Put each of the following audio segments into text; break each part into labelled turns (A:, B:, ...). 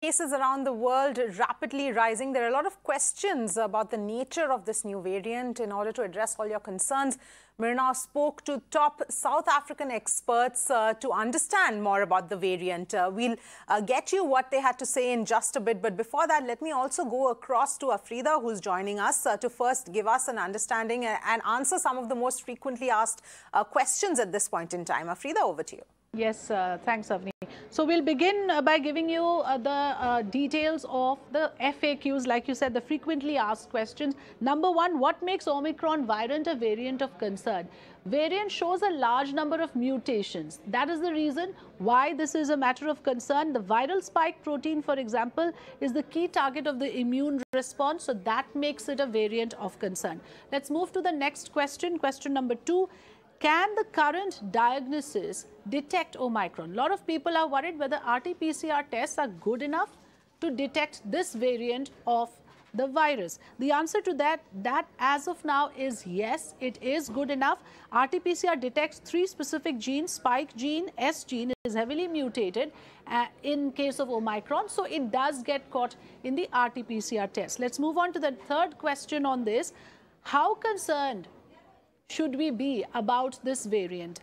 A: Cases around the world rapidly rising. There are a lot of questions about the nature of this new variant. In order to address all your concerns, Myrna spoke to top South African experts to understand more about the variant. We'll get you what they had to say in just a bit. But before that, let me also go across to Afrida, who's joining us to first give us an understanding and answer some of the most frequently asked questions at this point in time. Afrida, over to you.
B: Yes, thanks, Avni. So we'll begin by giving you the details of the FAQs, like you said, the frequently asked questions. Number one, what makes Omicron variant a variant of concern? Variant shows a large number of mutations. That is the reason why this is a matter of concern. The viral spike protein, for example, is the key target of the immune response. So that makes it a variant of concern. Let's move to the next question. Question number two. Can the current diagnosis detect Omicron? A lot of people are worried whether RT-PCR tests are good enough to detect this variant of the virus. The answer to that as of now is yes, it is good enough. RT-PCR detects 3 specific genes. Spike gene, S gene is heavily mutated in case of Omicron. So it does get caught in the RT-PCR test. Let's move on to the third question on this. How concerned should we be about this variant?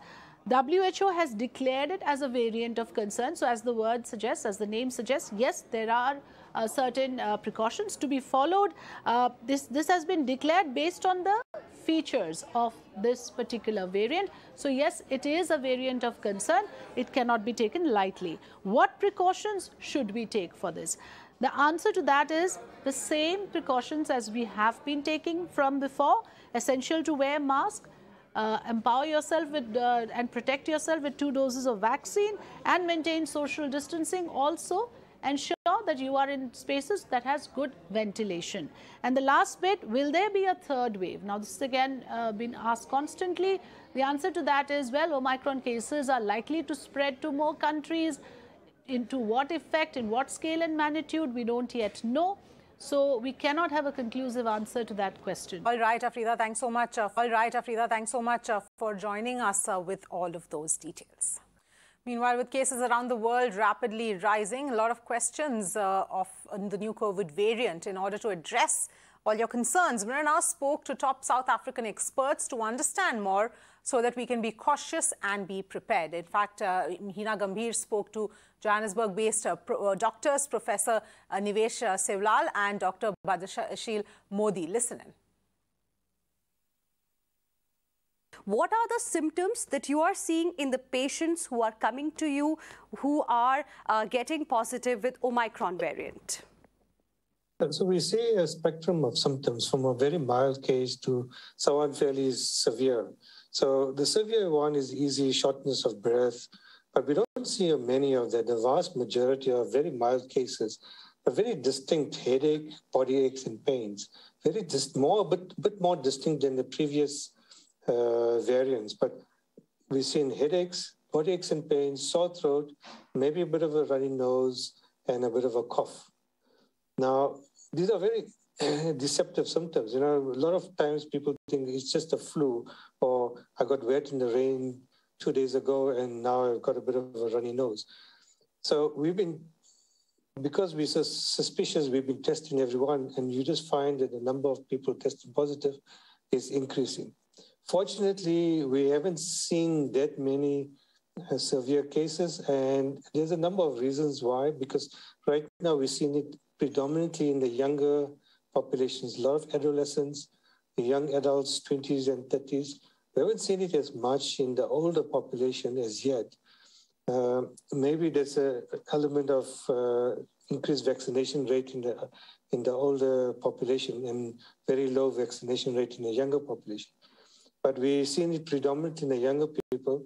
B: WHO has declared it as a variant of concern. So as the word suggests, as the name suggests, yes, there are certain precautions to be followed. This has been declared based on the features of this particular variant. So yes, it is a variant of concern. It cannot be taken lightly. What precautions should we take for this? The answer to that is the same precautions as we have been taking from before. Essential to wear mask, empower yourself with and protect yourself with 2 doses of vaccine, and maintain social distancing. Also ensure that you are in spaces that has good ventilation. And the last bit, will there be a third wave? Now this is again been asked constantly. The answer to that is, well, Omicron cases are likely to spread to more countries. Into what effect, in what scale and magnitude, we don't yet know. So we cannot have a conclusive answer to that question.
A: All right, Afrida, thanks so much. For joining us with all of those details. Meanwhile, with cases around the world rapidly rising, a lot of questions of the new COVID variant. In order to address all your concerns, Myrna spoke to top South African experts to understand more so that we can be cautious and be prepared. In fact, Hina Gambhir spoke to Johannesburg-based doctors, Professor Nivesh Sewlal and Dr. Bhadrashil Modi. Listen in.
C: What are the symptoms that you are seeing in the patients who are coming to you who are getting positive with Omicron variant?
D: So we see a spectrum of symptoms from a very mild case to someone fairly severe. So the severe one is easy shortness of breath, but we don't see many of that. The vast majority are very mild cases, a very distinct headache, body aches and pains, a bit more distinct than the previous variants. But we've seen headaches, body aches and pains, sore throat, maybe a bit of a runny nose, and a bit of a cough. Now, these are very deceptive symptoms. You know, a lot of times people think it's just a flu, or I got wet in the rain 2 days ago and now I've got a bit of a runny nose. So because we're so suspicious, we've been testing everyone, and you just find that the number of people testing positive is increasing. Fortunately, we haven't seen that many severe cases, and there's a number of reasons why, because right now we're seeing it predominantly in the younger populations, a lot of adolescents, young adults, 20s and 30s. We haven't seen it as much in the older population as yet. Maybe there's an element of increased vaccination rate in the older population and very low vaccination rate in the younger population. But we're seeing it predominantly in the younger people.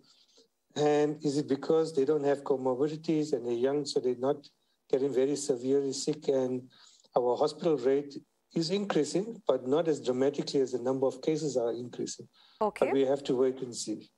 D: And is it because they don't have comorbidities and they're young, so they're not getting very severely sick? And our hospital rate is increasing, but not as dramatically as the number of cases are increasing.
C: Okay.
D: But we have to wait and see.